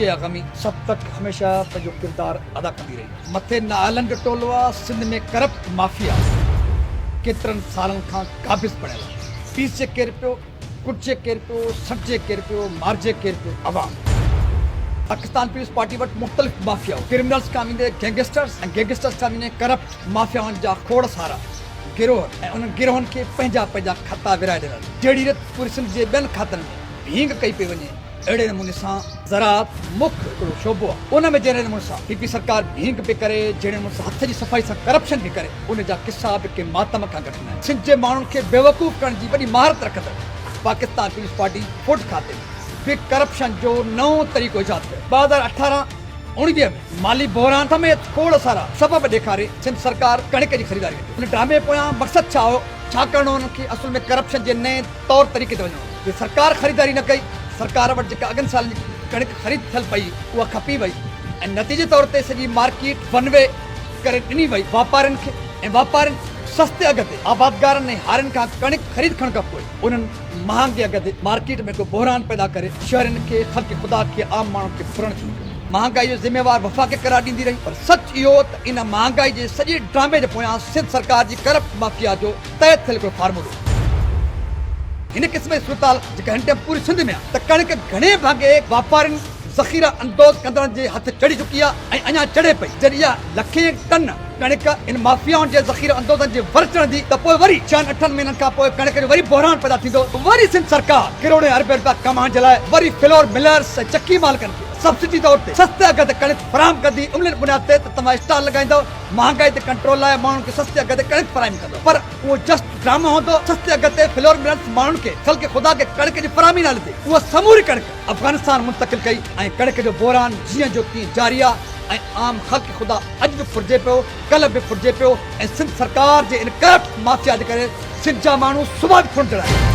मुझे आगामी सब तक हमेशा पंहिंजो किरदार अदा कंदी रही। मथे नालनि जो टोलो आहे सिंध में करप्ट माफिया केतिरनि सालनि खां काबिज़ पड़ियल आहे। पीसे केरु पियो, कुटिजे केरु पियो, सटिजे केरु पियो, मारिजे केरु पियो, अवाम। पाकिस्तान पीपल्स पार्टी वटि मुख़्तलिफ़ माफिया क्रिमिनल्स खां वेंदे गैंगस्टर्स ऐं गैंगस्टर्स खां वेंदे करप्ट माफियाउनि जा खोड़ सारा गिरोह ऐं उन्हनि गिरोहनि खे पंहिंजा पंहिंजा खाता विराए ॾिनल। जहिड़ी रीति पूरी सिंध जे ॿियनि खातनि में भींग कई पई वञे, अहिड़े नमूने सां ज़राअत मुख्य हिकिड़ो शोबो आहे, उन में जहिड़े नमूने सां पीपी सरकार भींग पई करे, जहिड़े नमूने सां हथ जी सफ़ाई सां करप्शन पई करे, उन जा किसा बि के मातम खां घटि न आहिनि। सिंध जे माण्हुनि खे बेवकूफ़ करण जी वॾी महारत रखंदड़ पाकिस्तान पीपल्स पार्टी फुट खाते में करप्शन जो नओं तरीक़ो ईजाद कयो। 2018-19 में माली बहरान समेत खोड़ सारा सबब ॾेखारे सिंध सरकार कणिक जी ख़रीदारी कई। उन ड्रामे पोयां मक़सदु छा हो, छा करणो हुननि खे असल में करप्शन जे नए तौर तरीक़े ते वञणो। सरकार ख़रीदारी न कई, सरकार वटि जेका अॻिनि साल जी कणिक ख़रीद थियल पई उहा खपी वई ऐं नतीजे तौर ते सॼी मार्केट वन वे करे ॾिनी वई वापारियुनि खे, ऐं वापारियुनि सस्ते अघ ते आबादगारनि ऐं हारियुनि खां कणिक ख़रीद करण खां पोइ उन्हनि महांगे अघ ते मार्केट में को बहरान पैदा करे शहरनि खे, ख़ल्क़ ख़ुदा खे, आम माण्हुनि खे फुरण शुरू कयो। महांगाई जो ज़िम्मेवार वफ़ाक़े करार ॾींदी रही, पर सच इहो त इन महांगाई जे सॼे ड्रामे जे पोयां सिंध सरकार जी करप्ट माफिया जो तय थियल हिकिड़ो फार्मूलो। हिन क़िस्म जी सूरताल जेका हिन टाइम पूरी सिंध में आहे त कणिक घणे भाङे वापारियुनि ज़ख़ीरा अंदोज़ कंदड़नि जे हथ चढ़ी चुकी आहे ऐं अञा चढ़े पई। जॾहिं इहा लखे टन कणिक इन माफियाउनि जे ज़ख़ीरा अंदोज़नि जे वर चढ़ंदी त पोइ वरी 4-8 महीननि खां पोइ कणिक जो वरी बहरान पैदा थींदो। वरी सिंध सरकार करोड़े अरबे रुपया कमाइण जे लाइ वरी फ्लोर मिलर्स ऐं चक्की मालिकनि खे सब्सिडी तौर ते सस्ते अघ ते कणिक फराहम कंदी। उन बुनियाद ते त तव्हां स्टॉल लॻाईंदव, महांगाई ते कंट्रोल लाइ माण्हुनि खे सस्ते अघ ते कणिक फराहम कंदो, पर उहो जस्ट ड्रामो हूंदो। सस्ते अघ ते फ्लोर मिलर्स माण्हुनि खे, ख़ल्क़ ख़ुदा खे कणिक जी फराहमी न थी, उहा समूरी कणिक अफ़गानिस्तान मुंतक़िल कई ऐं कणिक जो बहरान जीअं जो तीअं जारी आहे ऐं आम ख़ल्क़ ख़ुदा अॼु बि फुरिजे पियो, कल्ह बि फुरिजे पियो ऐं सिंध सरकार जे इन करप्ट माफिया जे करे सिंध जा माण्हू सुभाउ बि फुरण चढ़िया।